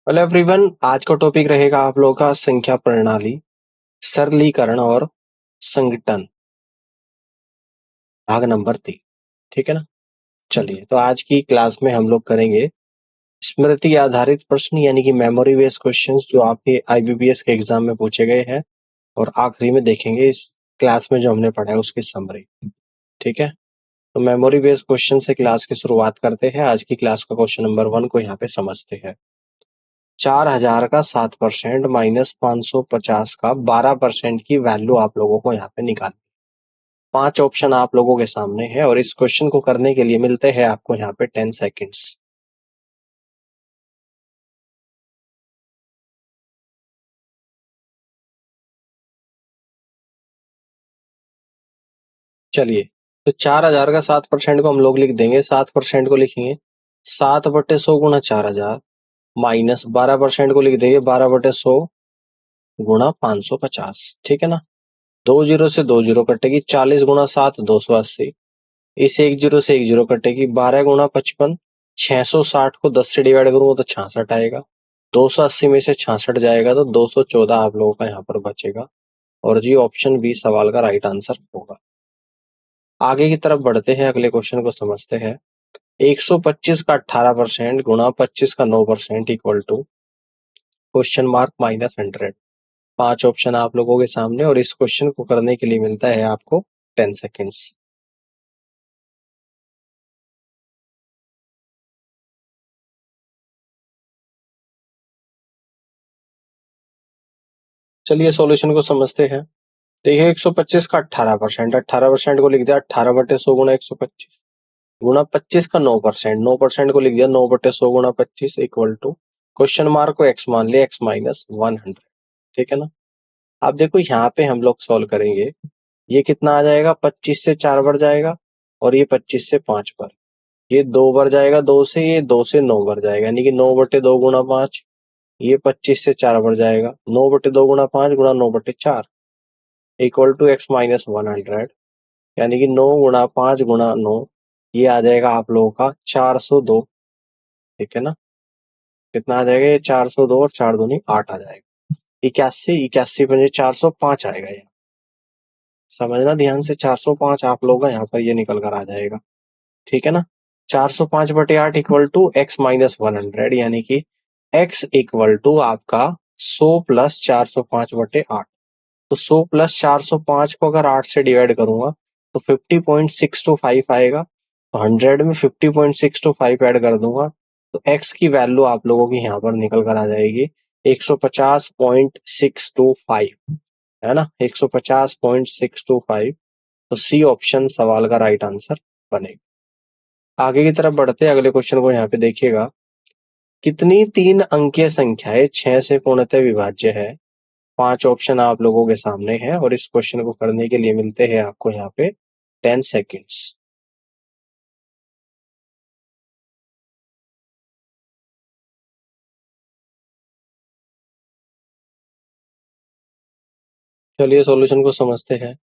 Hello everyone, आज का topic रहेगा आप लोगों का संख्या प्रणाली, सरलीकरण और संगठन, भाग नंबर 3। ठीक है ना। चलिए, तो आज की क्लास में हम लोग करेंगे स्मृति आधारित प्रश्न यानी कि मेमोरी बेस्ड क्वेश्चंस जो आपके आईबीपीएस के एग्जाम में पूछे गए हैं, और आखिरी में देखेंगे इस क्लास में जो हमने पढ़ा है उसकी समरी। ठीक है, तो मेमोरी बेस्ड क्वेश्चन से क्लास की शुरुआत करते हैं। आज की क्लास का क्वेश्चन नंबर 1 को यहाँ पे समझते हैं। 4000 का 7% माइनस 550 का 12% की वैल्यू आप लोगों को यहाँ पे निकालनी। 5 ऑप्शन आप लोगों के सामने है और इस क्वेश्चन को करने के लिए मिलते हैं आपको यहाँ पे 10 सेकेंड्स। चलिए, तो 4000 का 7% को हम लोग लिख देंगे। 7% को लिखेंगे 7/100 गुणा 4000, माइनस 12% को लिख देंगे 12/100 गुणा 550। ठीक है ना। 2 जीरो से 2 जीरो कटेगी, 40 गुणा 7 280। इस 1 जीरो से 1 जीरो कटेगी, 12 गुणा 55। 660 को 10 से डिवाइड करूंगा तो 66 आएगा। 280 में से 66 जाएगा तो 214 आप लोगों का यहाँ पर बचेगा, और जी ऑप्शन बी सवाल का राइट आंसर होगा। आगे की तरफ बढ़ते हैं, अगले क्वेश्चन को समझते हैं। 125 का 18% गुणा 25 का 9% equal to question mark minus 100। 5 option आप लोगों के सामने और इस क्वेश्चन को करने के लिए मिलता है आपको 10 सेकेंड्स। चलिए सॉल्यूशन को समझते हैं। देखिए, 125 का 18%, 18% को लिख दिया 18/100 गुणा 125 गुणा 25 का 9%, 9% को लिख दिया 9/100 गुणा 25 इक्वल टू क्वेश्चन मार्क को x मान लिया x माइनस 100। ठीक है ना। अब देखो यहाँ पे हम लोग सॉल्व करेंगे। ये कितना आ जाएगा, 25 से 4 बढ़ जाएगा और ये 25 से 5 पर, ये 2 बढ़ जाएगा 2 से, ये 2 से 9 बढ़ जाएगा, यानी कि 9/2 गुणा 5। ये 25 से 4 बढ़ जाएगा, 9/2 गुणा 5 गुणा 9/4 इक्वल टू x माइनस 100, यानी कि 9 गुणा 5 गुणा 9, ये आ जाएगा आप लोगों का 402। ठीक है ना। कितना आ जाएगा, ये 402 और 4 दूनी 8 आ जाएगा। 81, 81 पंजे 405 आएगा। ये समझना ध्यान से, 405 आप लोगों का यहाँ पर ये निकल कर आ जाएगा। ठीक है ना। 405/8 इक्वल टू x माइनस 100, यानी कि x इक्वल टू आपका 100 प्लस 405/8। तो 100 प्लस 405 को अगर 8 से डिवाइड करूंगा तो 50.625 आएगा। तो 100 में 50.625 ऐड कर दूंगा तो x की वैल्यू आप लोगों की यहाँ पर निकल कर आ जाएगी 150.625, है ना, 150.625। तो सी ऑप्शन सवाल का राइट आंसर बनेगा। आगे की तरफ बढ़ते हैं, अगले क्वेश्चन को यहाँ पे देखिएगा। कितनी 3 अंकीय संख्याएं 6 से पूर्णतः विभाज्य है। 5 ऑप्शन आप लोगों के सामने हैं और इस क्वेश्चन को करने के लिए मिलते हैं आपको यहाँ पे 10 सेकेंड्स। चलिए सॉल्यूशन को समझते हैं।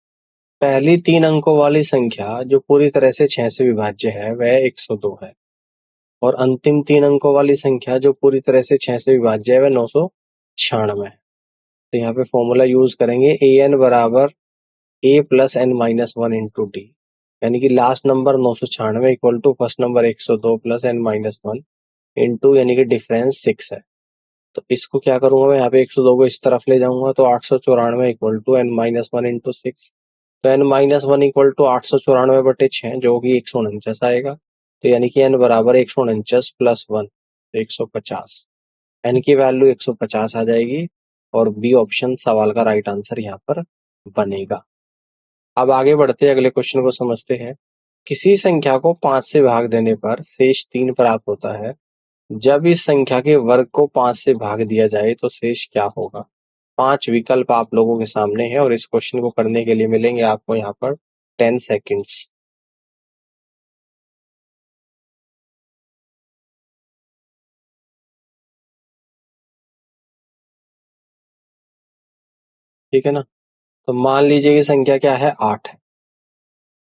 पहली 3 अंकों वाली संख्या जो पूरी तरह से 6 से विभाज्य है वह 102 है, और अंतिम 3 अंकों वाली संख्या जो पूरी तरह से 6 से विभाज्य है वह 996 है। तो यहाँ पे फॉर्मूला यूज करेंगे, ए एन बराबर a plus n minus 1 into d, यानी कि last number 996 equal to first number 102 plus n minus 1 into, यानी कि डिफरेंस 6 है। तो इसको क्या करूंगा मैं, यहाँ पे 102 को इस तरफ ले जाऊंगा तो 894 equal to N minus 1 into 6। तो एन माइनस 1 इक्वल टू 894/6 जो कि 149 आएगा। तो यानी कि एन बराबर 149 प्लस 1 तो 150। एन की वैल्यू 150 आ जाएगी और बी ऑप्शन सवाल का राइट आंसर यहाँ पर बनेगा। अब आगे बढ़ते हैं, अगले क्वेश्चन को समझते हैं। किसी संख्या को 5 से भाग देने पर शेष 3 प्राप्त होता है। जब इस संख्या के वर्ग को 5 से भाग दिया जाए तो शेष क्या होगा। 5 विकल्प आप लोगों के सामने हैं और इस क्वेश्चन को करने के लिए मिलेंगे आपको यहाँ पर 10 सेकेंड्स। ठीक है ना। तो मान लीजिए कि संख्या क्या है, 8 है।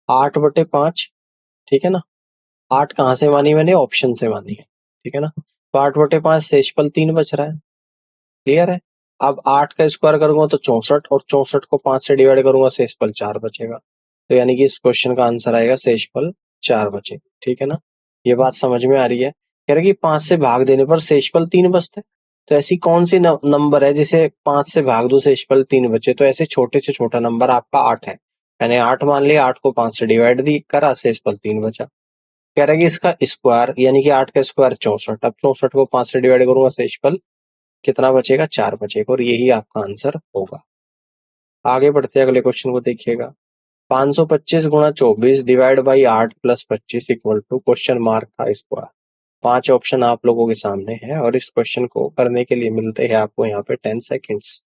8/5। ठीक है ना। 8 कहाँ से मानी मैंने, ऑप्शन से मानी है। ठीक है ना। तो 8/5 शेषफल 3 बच रहा है। क्लियर है। अब 8 का स्क्वायर करूंगा तो 64, और 64 को 5 से डिवाइड करूंगा शेषफल 4 बचेगा। तो यानी कि इस क्वेश्चन का आंसर आएगा शेषफल 4 बचे। ठीक है ना, ये बात समझ में आ रही है। कह रहे कि 5 से भाग देने पर शेषफल 3 बचता है। तो ऐसी कौन सी नंबर है जिसे 5 से भाग दो शेषफल 3 बचे? तो ऐसे छोटे से छोटा नंबर आपका 8 है। मैंने 8 मान लिया, 8 को 5 से डिवाइड दी करा, शेषफल 3 बचा। कह रहा है कि इसका स्क्वायर यानी कि 8 का स्क्वायर 64। अब 64 को 5 से डिवाइड करूंगा, शेषफल कितना बचेगा? 4 बचेगा, और यही आपका आंसर होगा। आगे बढ़ते हैं, अगले क्वेश्चन को देखिएगा। 525 गुणा 24 divide by 8 plus 25 equal to question mark का स्क्वायर। 5 ऑप्शन आप लोगों के सामने है, और इस क्वेश्चन को करने के लिए मिलते हैं आपको यहाँ पे 10 सेकेंड्स।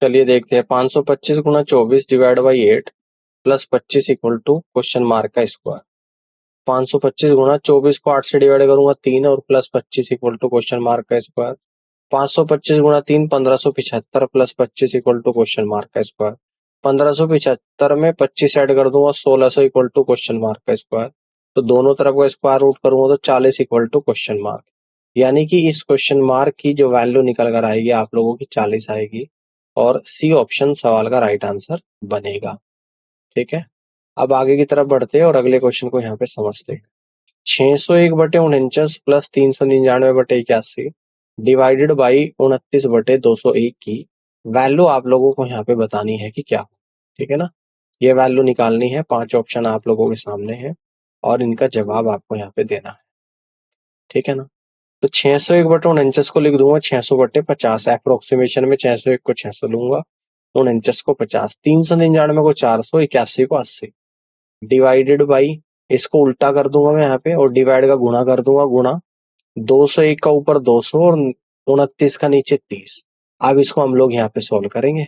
चलिए देखते हैं। 525 गुणा 24 divide by 8 plus 25 equal to question mark का स्क्वायर। 525 गुणा 24 को 8 से डिवाइड करूंगा 3, और plus 25 equal to question mark का स्क्वायर। 525 गुणा 3 1575 plus 25 equal to question mark का स्क्वायर। 1575 में 25 ऐड कर दूंगा, 1600 इक्वल टू क्वेश्चन मार्क का स्क्वायर। तो दोनों तरफ का स्क्वायर रूट करूंगा तो 40 इक्वल टू क्वेश्चन मार्क। यानी कि इस क्वेश्चन मार्क की जो वैल्यू निकल कर आएगी आप लोगों की 40 आएगी, और सी ऑप्शन सवाल का राइट आंसर बनेगा। ठीक है, अब आगे की तरफ बढ़ते हैं और अगले क्वेश्चन को यहाँ पे समझते हैं। 601/49 प्लस 399/81 डिवाइडेड बाई 29/201 की वैल्यू आप लोगों को यहाँ पे बतानी है कि क्या हो। ठीक है ना, ये वैल्यू निकालनी है। 5 ऑप्शन आप लोगों के सामने है, और इनका जवाब आपको यहाँ पे देना है। ठीक है ना, तो 601/49 को लिख दूंगा 600/50। अप्रोक्सीमेशन में 601 को 600 लूंगा, 49 को 50, 399 को 400, 81 को 80 डिवाइडेड बाई, इसको उल्टा कर दूंगा मैं यहाँ पे, और डिवाइड का गुणा कर दूंगा, गुणा 201 का ऊपर 200 और 29 का नीचे 30। अब इसको हम लोग यहाँ पे सोल्व करेंगे।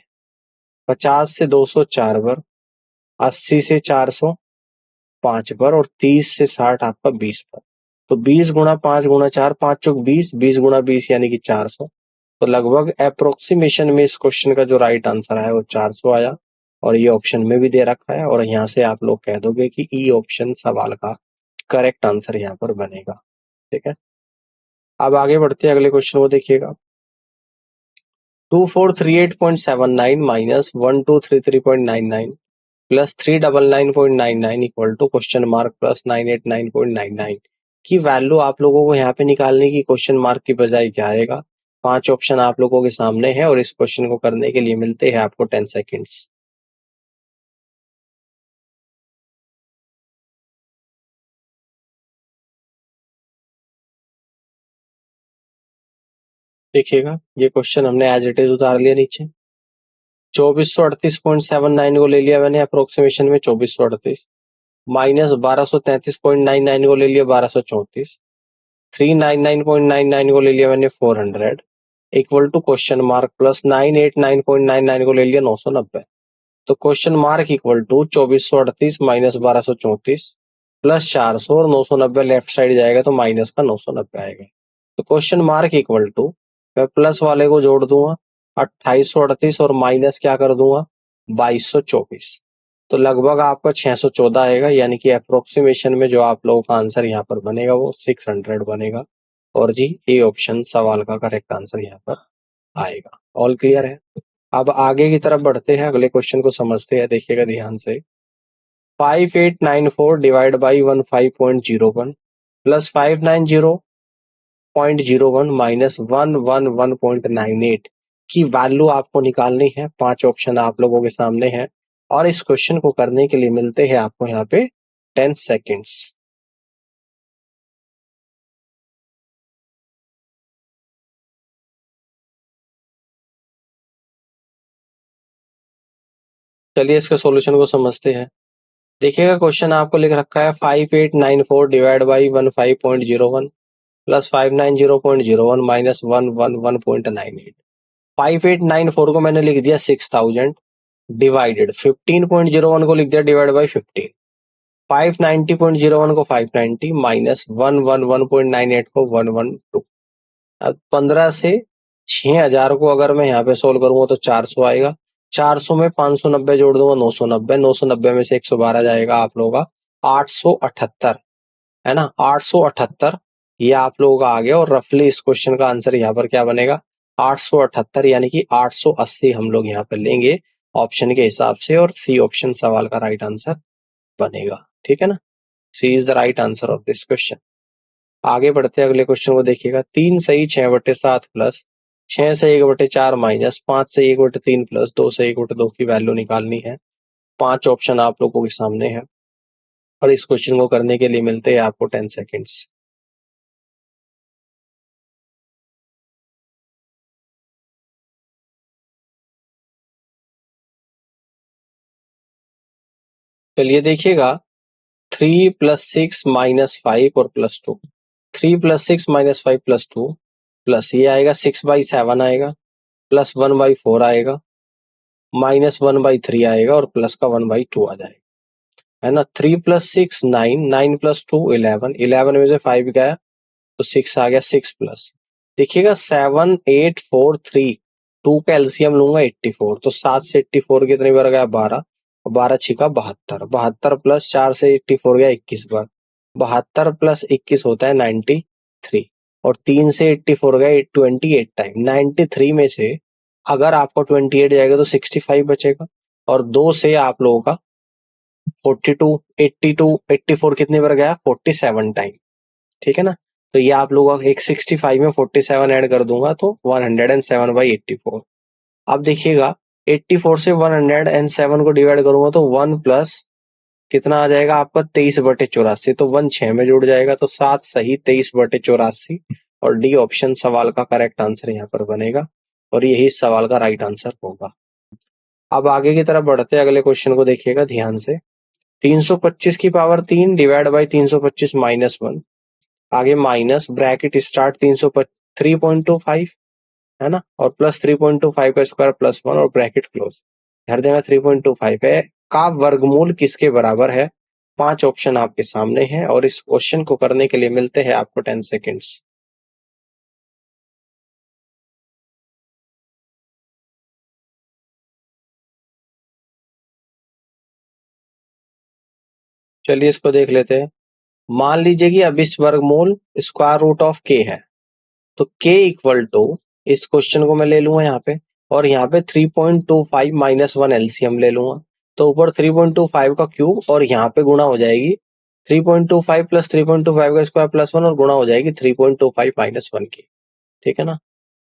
50 से 200 4 बार, 80 से 400 5 बार, और 30 से 60 आपका 20 बार। तो 20 गुणा 5 गुणा 4, 5 चौक 20, 20 गुणा 20 यानी कि 400। तो लगभग अप्रोक्सीमेशन में इस क्वेश्चन का जो राइट आंसर है वो 400 आया, और ये ऑप्शन में भी दे रखा है, और यहाँ से आप लोग कह दोगे कि ई ऑप्शन सवाल का करेक्ट आंसर यहाँ पर बनेगा। ठीक है, अब आगे बढ़ते हैं, अगले क्वेश्चन को देखिएगा। 2438.79 minus 1233.99 plus 399.99 equal to question mark plus 989.99 की वैल्यू आप लोगों को यहाँ पे निकालने की क्वेश्चन मार्क की बजाय क्या आएगा? 5 ऑप्शन आप लोगों के सामने है, और इस क्वेश्चन को करने के लिए मिलते हैं आपको 10 सेकेंड्स। देखिएगा, ये क्वेश्चन हमने एज इट इज उतार लिया नीचे। 2438.79 को ले लिया मैंने अप्रोक्सीमेशन में 2438, माइनस 1233.99 को ले लिया 1234, 399.99 को ले लिया मैंने 400 equal to question mark plus 989.99 को ले लिया 990। तो question mark equal to 2438 minus 1234 plus 400, और 990 लेफ्ट साइड जाएगा तो माइनस का 990 आएगा। तो क्वेश्चन मार्क इक्वल टू, मैं प्लस वाले को जोड़ दूंगा 2838, और माइनस क्या कर दूंगा 2224। तो लगभग आपका 614 आएगा, यानी कि अप्रोक्सीमेशन में जो आप लोगों का आंसर यहाँ पर बनेगा वो 600 बनेगा, और जी ए ऑप्शन सवाल का करेक्ट आंसर यहाँ पर आएगा। ऑल क्लियर है। अब आगे की तरफ बढ़ते हैं, अगले क्वेश्चन को समझते हैं, देखिएगा ध्यान से। 5894 डिवाइड बाई 15.01 प्लस 590.01 माइनस 111.98 की वैल्यू आपको निकालनी है। 5 ऑप्शन आप लोगों के सामने है, और इस क्वेश्चन को करने के लिए मिलते हैं आपको यहाँ पे 10 सेकेंड्स। चलिए इसके सॉल्यूशन को समझते हैं। देखिएगा, क्वेश्चन आपको लिख रखा है 5894 डिवाइड बाई 15.01 प्लस 590.01 माइनस 111.98। 5894 को मैंने लिख दिया 6000 डिवाइडेड, 15.01 को लिख दिया डिवाइड बाई 15, 590.01 को 590 माइनस 111.98 को 112। अब 15 से 6000 को अगर मैं यहाँ पे सोल्व करूंगा तो 400 आएगा, 400 में 590 जोड़ दूंगा 990, 990 में से 112 जाएगा आप लोगों का 878, है ना, 878 ये आप लोगों का आ गया। और रफली इस क्वेश्चन का आंसर यहाँ पर क्या बनेगा, 878 यानी कि 880 हम लोग यहाँ पर लेंगे ऑप्शन के हिसाब से, और सी ऑप्शन सवाल का राइट आंसर बनेगा। ठीक है ना, C is the right answer of this question. आगे बढ़ते हैं, अगले क्वेश्चन को देखिएगा। 3 सही 6/7 प्लस 6 से 1/4 माइनस 5 से 1/3 प्लस 2 से 1/2 की वैल्यू निकालनी है। 5 ऑप्शन आप लोगों के सामने है और इस क्वेश्चन को करने के लिए मिलते हैं आपको 10 सेकेंड्स। चलिए देखिएगा, 3 + 6 - 5 और +2, 3 + 6 - 5 +2 प्लस ये आएगा 6/7 आएगा, प्लस 1/4 आएगा, -1/3 आएगा और प्लस का 1/2 आ जाएगा, है ना। 3 + 6 9, 9 + 2 11, 11 में से 5 गया तो 6 आ गया, 6 प्लस देखिएगा 7 8 4 3, 2 का एलसीएम लूंगा 84, तो 7 से 84 कितनी बार गया 12, 12 छिका 72, 72 प्लस 4 से 84 गया 21 बार, 72 + 21 होता है 93, और 3 से 84 गया 28 टाइम, 93 में से अगर आपको 28 जाएगा तो 65 बचेगा, और 2 से आप लोगों का 42, 82, 84 कितनी बार गया 47 टाइम। ठीक है ना, तो ये आप लोगों का एक 65 में 47 ऐड कर दूंगा तो 107/84। अब देखिएगा 84 से 107 को डिवाइड करूंगा तो 1 प्लस कितना आ जाएगा आपका 23/84, तो 1 6 में जुड़ जाएगा, तो 7 सही 23/84, और डी ऑप्शन सवाल का करेक्ट आंसर यहाँ पर बनेगा और यही सवाल का राइट आंसर होगा। अब आगे की तरफ बढ़ते हैं, अगले क्वेश्चन को देखिएगा ध्यान से। 325 की पावर 3 डिवाइड बाई 325 माइनस 1, आगे माइनस ब्रैकेट स्टार्ट 3.25, है ना, और प्लस 3.25 का स्क्वायर प्लस 1 और ब्रैकेट क्लोज, हर जगह 3.25 है, का वर्गमूल किसके बराबर है। 5 ऑप्शन आपके सामने हैं और इस क्वेश्चन को करने के लिए मिलते हैं आपको 10 सेकेंड्स। चलिए इसको देख लेते हैं। मान लीजिए कि अब इस वर्गमूल स्क्वायर रूट ऑफ के है, तो k इक्वल टू, इस क्वेश्चन को मैं ले लूंगा यहाँ पे, और यहाँ पे 3.25 माइनस 1 एलसीएम ले लूंगा, तो ऊपर 3.25 का क्यूब और यहाँ पे गुणा हो जाएगी 3.25 प्लस 3.25 का स्क्वायर प्लस 1 और गुणा हो जाएगी 3.25 माइनस 1 की। ठीक है ना,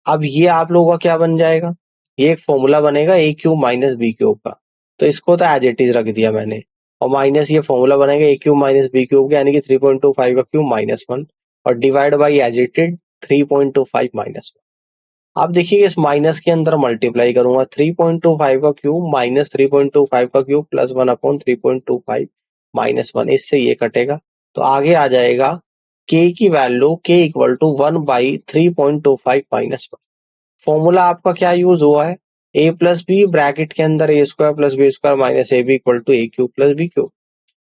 अब ये आप लोगों का क्या बन जाएगा, ये एक फॉर्मूला बनेगा A cube minus B cube का, तो इसको तो एज इट इज रख दिया मैंने, और माइनस ये फॉर्मूला बनेगा A cube minus B cube का, यानी कि 3.25 का क्यूब माइनस 1 और divide by as it is 3.25 minus 1। आप देखिए इस माइनस के अंदर मल्टीप्लाई करूंगा, 3.25 का क्यूब माइनस 3.25 का क्यूब प्लस 1/3.25 माइनस 1, इससे ये कटेगा, तो आगे आ जाएगा k की value k equal to 1/3.25 minus 1। Formula आपका क्या यूज हुआ है, a प्लस बी ब्रैकेट के अंदर a square plus b square minus a b equal to a cube plus b cube,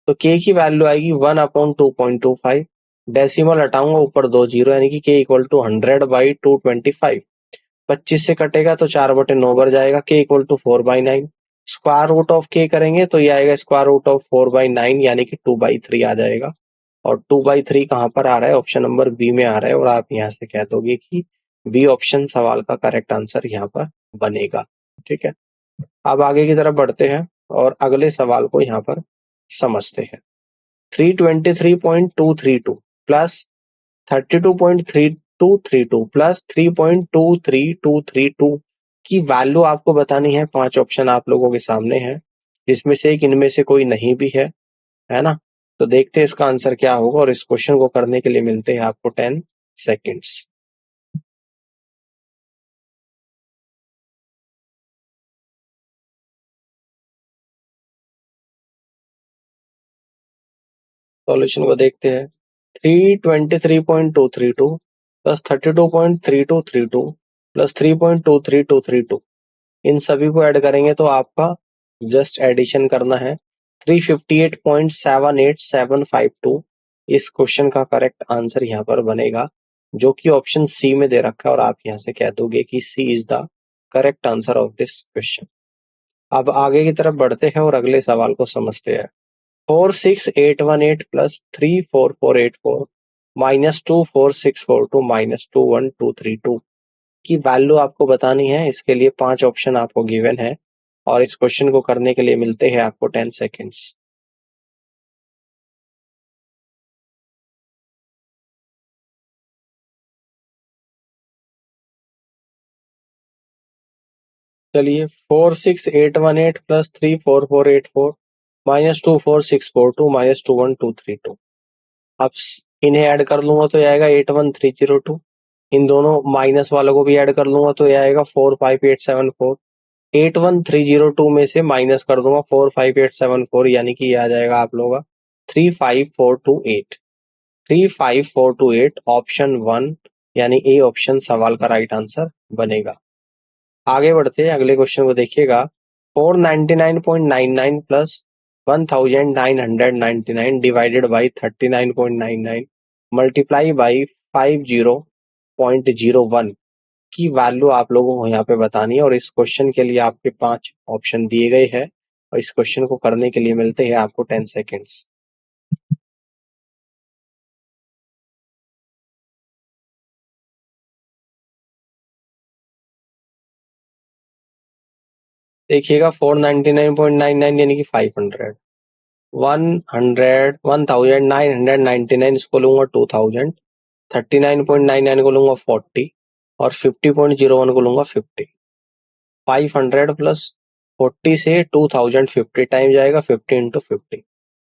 तो k की वैल्यू आएगी 1/2.25, डेसिमल हटाऊंगा ऊपर 2 जीरो, यानी कि k इक्वल टू 100/225, 25 से कटेगा तो 4/9 बढ़ जाएगा, k equal to 4/9, square root of k करेंगे तो ये आएगा स्क्वायर रूट ऑफ 4/9 यानी कि 2/3 आ जाएगा, और 2/3 कहाँ पर आ रहा है, ऑप्शन नंबर बी में आ रहा है, और आप यहाँ से कह दोगे कि बी ऑप्शन सवाल का करेक्ट आंसर यहाँ पर बनेगा। ठीक है, अब आगे की तरफ बढ़ते हैं और अगले सवाल को यहाँ पर समझते हैं। 323.232 प्लस 32.3232 प्लस 3.23232 की वैल्यू आपको बतानी है। 5 ऑप्शन आप लोगों के सामने है, जिसमें से एक इनमें से कोई नहीं भी है ना, तो देखते हैं इसका आंसर क्या होगा और इस क्वेश्चन को करने के लिए मिलते हैं आपको 10 सेकेंड्स। सॉल्यूशन को देखते हैं। 323.232 प्लस 32.3232 प्लस 3.23232, इन सभी को ऐड करेंगे तो आपका जस्ट एडिशन करना है 358.78752, इस क्वेश्चन का करेक्ट आंसर यहाँ पर बनेगा, जो कि ऑप्शन सी में दे रखा है, और आप यहाँ से कह दोगे कि C is the correct answer of this question. अब आगे की तरफ बढ़ते हैं और अगले सवाल को समझते हैं। 46818 प्लस 34484 माइनस 24642 माइनस 21232 की वैल्यू आपको बतानी है। इसके लिए 5 ऑप्शन आपको गिवन है और इस क्वेश्चन को करने के लिए मिलते हैं आपको 10 सेकेंड्स। चलिए 46818 प्लस 34484 माइनस 24642 माइनस 21232। अब इन्हें ऐड कर लूंगा तो ये आएगा 81302। इन दोनों माइनस वालों को भी ऐड कर लूंगा तो ये आएगा 45874। 81302 में से माइनस कर दूंगा 45874, यानी कि ये आ जाएगा आप लोगों का 35428। 35428 ऑप्शन 1 यानी ए ऑप्शन सवाल का राइट आंसर बनेगा। आगे बढ़ते हैं, अगले क्वेश्चन को देखिएगा। 499.99 plus 1999 divided by 39.99 multiply by 50.01 की वैल्यू आप लोगों को यहाँ पे बतानी है और इस क्वेश्चन के लिए आपके 5 ऑप्शन दिए गए हैं और इस क्वेश्चन को करने के लिए मिलते हैं आपको 10 सेकेंड्स। देखिएगा 499.99 यानी कि 500, 1999 इसको लूंगा 2000, 39.99 को लूंगा 40 और 50.01 को लूंगा 50। 500 प्लस 40 से 2000 50 टाइम जाएगा, 50 इंटू 50।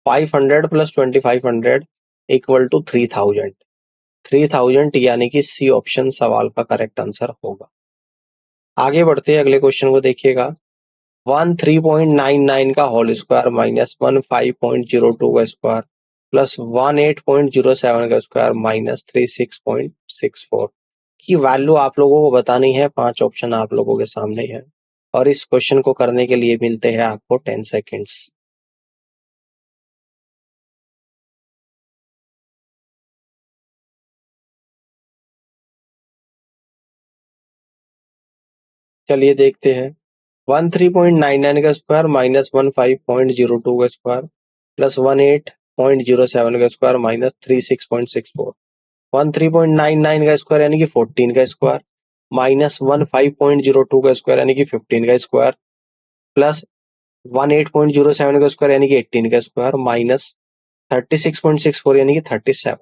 500 plus 2500 equal to 3000। 3000 यानी कि सी ऑप्शन सवाल का करेक्ट आंसर होगा। आगे बढ़ते हैं, अगले क्वेश्चन को देखिएगा। 13.99 का होल स्क्वायर माइनस 15.02 का स्क्वायर प्लस 18.07 का स्क्वायर माइनस 36.64 की वैल्यू आप लोगों को बतानी है। 5 ऑप्शन आप लोगों के सामने है और इस क्वेश्चन को करने के लिए मिलते हैं आपको 10 सेकेंड्स। चलिए देखते हैं। 13.99 का स्क्वायर माइनस 15.02 का स्क्वायर प्लस 18.07 का स्क्वायर माइनस 36.64। 13.99 का स्क्वायर यानी कि 14 का स्क्वायर माइनस 15.02 का स्क्वायर यानी कि 15 का स्क्वायर प्लस 18.07 का स्क्वायर यानी कि 18 का स्क्वायर माइनस 36.64 यानी कि 37।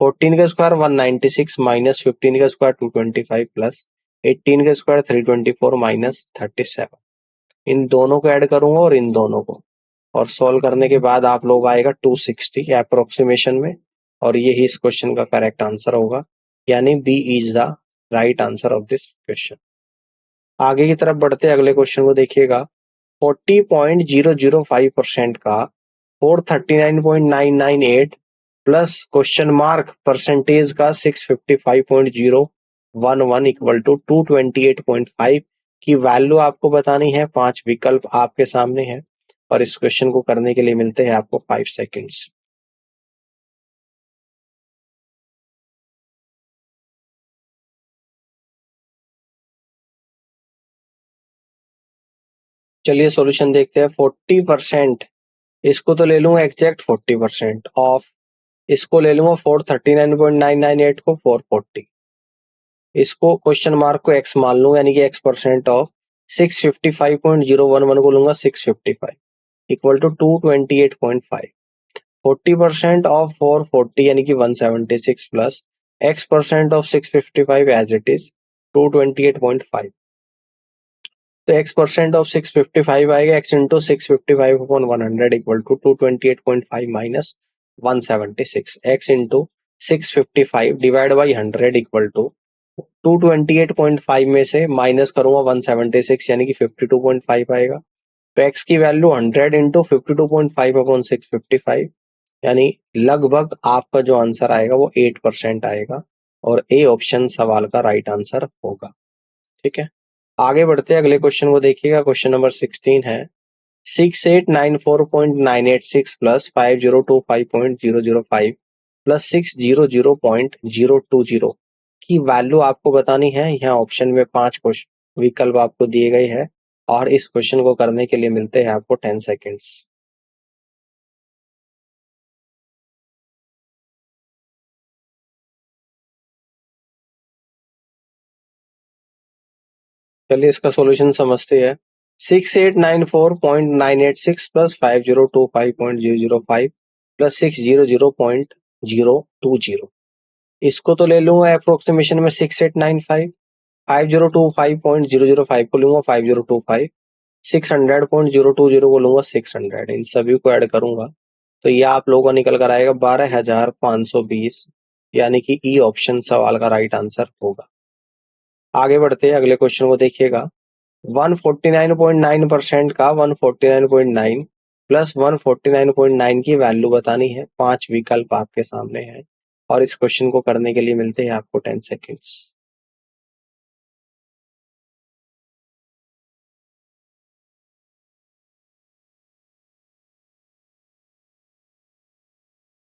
14 का स्क्वायर 196 माइनस 15 का स्क्वायर 225 प्लस 18 का स्क्वायर 324 माइनस 37। इन दोनों को ऐड करूंगा और इन दोनों को और सॉल्व करने के बाद आप लोग आएगा 260 अप्रोक्सीमेशन में और यही इस क्वेश्चन का करेक्ट आंसर होगा, यानी B is the right answer of this question. आगे की तरफ बढ़ते अगले क्वेश्चन को देखिएगा। 40.005% का 439.998 प्लस क्वेश्चन मार्क परसेंटेज का 655.011 इक्वल टू 228.5 की वैल्यू आपको बतानी है। 5 विकल्प आपके सामने है और इस क्वेश्चन को करने के लिए मिलते हैं आपको 5 सेकेंड्स। चलिए सॉल्यूशन देखते हैं। 40%, इसको तो ले लूंगा एग्जैक्ट 40% ऑफ, इसको ले लूंगा 439.998 को 440, इसको क्वेश्चन मार्क को x मान लूंगा यानी कि x% ऑफ 655.011 को लूंगा 655 इक्वल टू 228.5। 40% ऑफ 440 यानी कि 176 plus x% of 655 as it is 228.5। तो x% ऑफ 655 आएगा x into 655 upon 100 equal to 228.5 minus 176। x into 655 divide by 100 equal to 228.5 में से माइनस करूंगा 176 यानी कि 52.5 आएगा। तो x की वैल्यू 100 इंटू 52.5 अपॉन 655 यानी लगभग आपका जो आंसर आएगा वो 8% आएगा और ए ऑप्शन सवाल का राइट आंसर होगा। ठीक है, आगे बढ़ते हैं, अगले क्वेश्चन को देखिएगा। क्वेश्चन नंबर 16 है 6894.986 प्लस 5025.005 प्लस 600.020 की वैल्यू आपको बतानी है। यहाँ ऑप्शन में 5 विकल्प आपको दिए गए हैं और इस क्वेश्चन को करने के लिए मिलते हैं आपको 10 सेकेंड्स। चलिए इसका सॉल्यूशन समझते हैं। 6894.986 प्लस 5025.005 प्लस 600.020, इसको तो ले लूंगा अप्रोक्सीमेशन में 6895, 5025.005 को लूंगा 5025, 600.020 को लूंगा 600, इन सभी को ऐड करूंगा तो ये आप लोगों का निकल कर आएगा 12,520, यानी कि ई ऑप्शन सवाल का राइट आंसर होगा। आगे बढ़ते हैं, अगले क्वेश्चन को देखिएगा। 149.9% का 149.9 प्लस 149.9 की वैल्यू बतानी है। 5 विकल्प आपके सामने हैं और इस क्वेश्चन को करने के लिए मिलते हैं आपको 10 सेकेंड्स।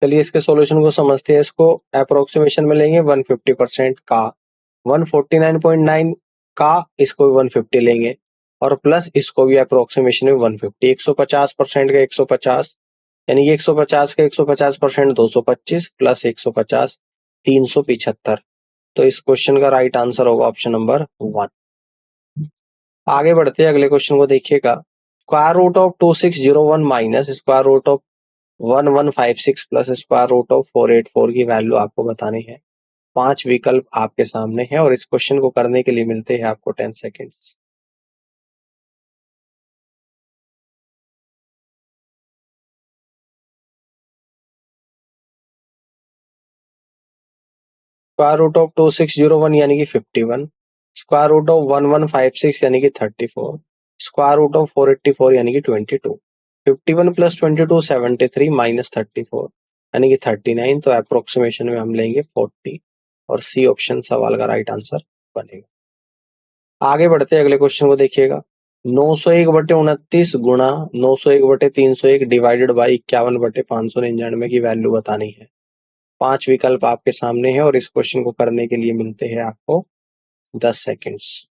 चलिए इसके सॉल्यूशन को समझते हैं। इसको अप्रोक्सीमेशन में लेंगे 150% का 149.9 का, इसको भी 150 लेंगे और प्लस इसको भी अप्रोक्सीमेशन में 150, 150% का 150, यानी कि 150 का 150% 225 प्लस 150 375। तो इस क्वेश्चन का राइट आंसर होगा ऑप्शन नंबर 1। आगे बढ़ते हैं, अगले क्वेश्चन को देखिएगा। Square root of 2601 minus square root of 1156 plus square root of 484 की वैल्यू आपको बतानी है। 5 विकल्प आपके सामने हैं और इस क्वेश्चन को करने के लिए मिलते हैं आपको 10 सेकेंड्स। स्क्वायर रूट ऑफ 2601 यानी कि 51, स्क्वायर रूट ऑफ 1156 यानी कि 34, स्क्वायर रूट ऑफ 484 यानी कि 22। 51 प्लस 22 73 माइनस 34 यानी कि 39, तो अप्रोक्सीमेशन में हम लेंगे 40 और सी ऑप्शन सवाल का राइट आंसर बनेगा। आगे बढ़ते अगले क्वेश्चन को देखिएगा। 901/29 गुणा 901/301 डिवाइडेड बाई 51/599 की वैल्यू बतानी है। 5 विकल्प आपके सामने हैं और इस क्वेश्चन को करने के लिए मिलते हैं आपको 10 सेकेंड्स।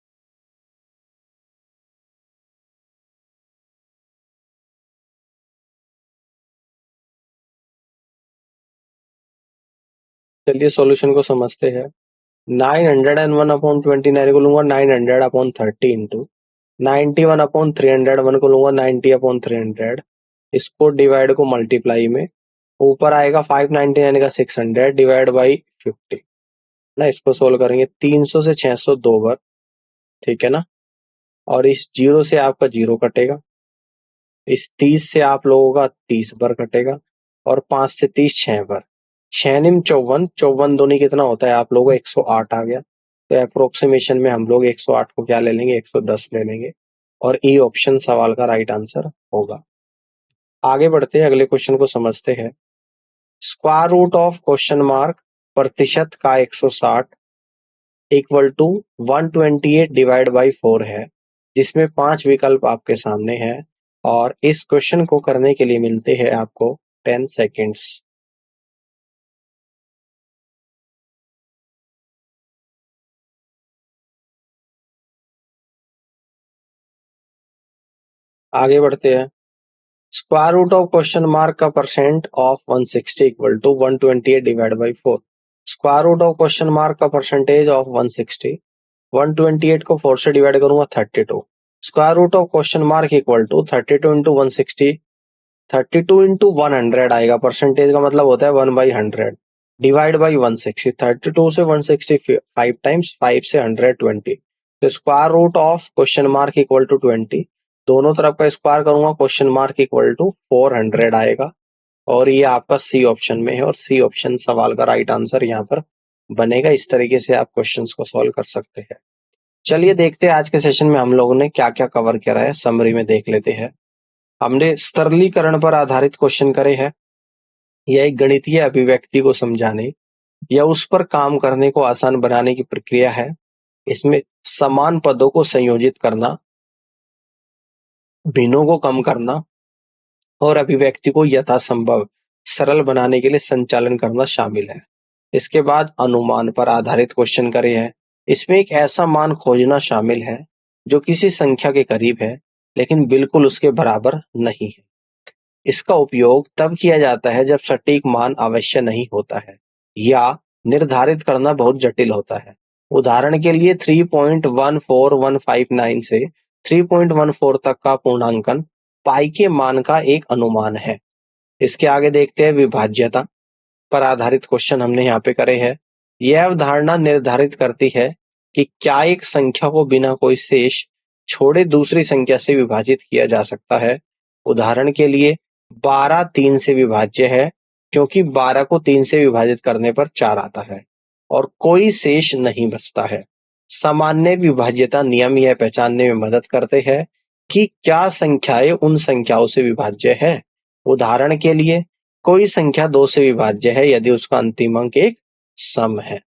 चलिए सॉल्यूशन को समझते हैं। 901/29 को लूंगा 900/30 इंटू 91/301 को लूंगा 90/300, इसको डिवाइड को मल्टीप्लाई में ऊपर आएगा 599 का 600 डिवाइड बाई 50 ना, इसको सोल्व करेंगे 300 से 600 2 बार, ठीक है ना, और इस 0 से आपका 0 कटेगा, इस 30 से आप लोगों का 30 बार कटेगा और 5 से 30 6 बार, 6 निम 54, 54 दूनी कितना होता है आप लोगों को 108 आ गया। तो अप्रोक्सीमेशन में हम लोग 108 को क्या ले लेंगे 110 ले लेंगे और ई ऑप्शन सवाल का राइट आंसर होगा। आगे बढ़ते हैं, अगले क्वेश्चन को समझते हैं। Square root of question mark प्रतिशत का 160 इक्वल टू 128 डिवाइड बाई 4 है, जिसमें 5 विकल्प आपके सामने हैं और इस क्वेश्चन को करने के लिए मिलते हैं आपको 10 सेकेंड्स। आगे बढ़ते हैं। Square root of question mark का percent of 160 equal to 128 divide by 4। Square root of question mark का परसेंटेज ऑफ 160, 128 को 4 से डिवाइड करूंगा 32। Square root of question mark equal to 32 into 160, 32 into 100 आएगा, परसेंटेज का मतलब होता है 1/100 डिवाइड बाई 160, 32 से 160 5 टाइम्स, 5 से 120, तो square root of question mark equal to 20, दोनों तरफ का स्क्वायर करूंगा क्वेश्चन मार्क इक्वल टू 400 आएगा और ये आपका सी ऑप्शन में है और सी ऑप्शन सवाल का राइट आंसर यहाँ पर बनेगा। इस तरीके से आप क्वेश्चंस को सॉल्व कर सकते हैं। चलिए देखते हैं आज के सेशन में हम लोगों ने क्या क्या कवर करा है, समरी में देख लेते हैं। हमने सरलीकरण पर आधारित क्वेश्चन करे हैं। यह एक गणितीय अभिव्यक्ति को समझाने या उस पर काम करने को आसान बनाने की प्रक्रिया है। इसमें समान पदों को संयोजित करना, भिन्नों को कम करना और अभिव्यक्ति को यथासंभव सरल बनाने के लिए संचालन करना शामिल है। इसके बाद अनुमान पर आधारित क्वेश्चन करे हैं। इसमें एक ऐसा मान खोजना शामिल है जो किसी संख्या के करीब है लेकिन बिल्कुल उसके बराबर नहीं है। इसका उपयोग तब किया जाता है जब सटीक मान अवश्य नहीं होता है या निर्धारित करना बहुत जटिल होता है। उदाहरण के लिए 3.14159 से 3.14 तक का पूर्णांकन पाई के मान का एक अनुमान है। इसके आगे देखते हैं विभाज्यता पर आधारित क्वेश्चन हमने यहाँ पे करे हैं। यह अवधारणा निर्धारित करती है कि क्या एक संख्या को बिना कोई शेष छोड़े दूसरी संख्या से विभाजित किया जा सकता है। उदाहरण के लिए 12 3 से विभाज्य है क्योंकि 12 को 3 से विभाजित करने पर 4 आता है और कोई शेष नहीं बचता है। सामान्य विभाज्यता नियम यह पहचानने में मदद करते हैं कि क्या संख्याएं उन संख्याओं से विभाज्य है। उदाहरण के लिए कोई संख्या 2 से विभाज्य है यदि उसका अंतिम अंक एक सम है।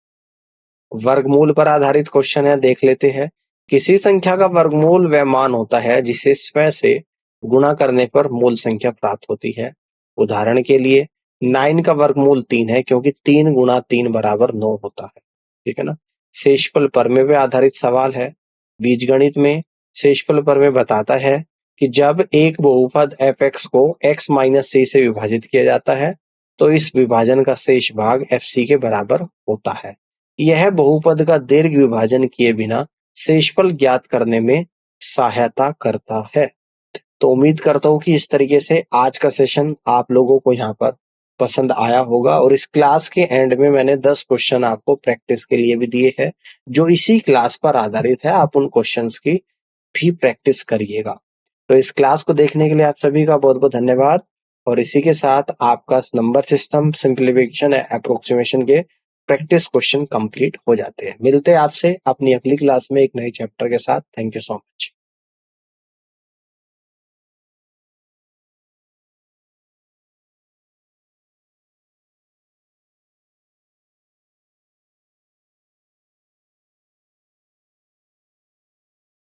वर्गमूल पर आधारित क्वेश्चन है, देख लेते हैं। किसी संख्या का वर्गमूल वह मान होता है जिसे स्वयं से गुणा करने पर मूल संख्या प्राप्त होती है। उदाहरण के लिए 9 का वर्गमूल 3 है क्योंकि 3 गुणा 3 बराबर 9 होता है। ठीक है ना। शेषफल प्रमेय पे आधारित सवाल है। बीजगणित में शेषफल प्रमेय बताता है कि जब एक बहुपद fx को x माइनस c से विभाजित किया जाता है तो इस विभाजन का शेष भाग fc के बराबर होता है। यह बहुपद का दीर्घ विभाजन किए बिना शेषफल ज्ञात करने में सहायता करता है। तो उम्मीद करता हूँ कि इस तरीके से आज का सेशन आप लोगों को यहाँ पर पसंद आया होगा और इस क्लास के एंड में मैंने 10 क्वेश्चन आपको प्रैक्टिस के लिए भी दिए हैं जो इसी क्लास पर आधारित है। आप उन क्वेश्चंस की भी प्रैक्टिस करिएगा। तो इस क्लास को देखने के लिए आप सभी का बहुत बहुत धन्यवाद और इसी के साथ आपका नंबर सिस्टम सिंप्लीफिकेशन अप्रोक्सीमेशन के प्रैक्टिस क्वेश्चन कंप्लीट हो जाते हैं। मिलते हैं आपसे अपनी अगली क्लास में एक नए चैप्टर के साथ। Thank you so much.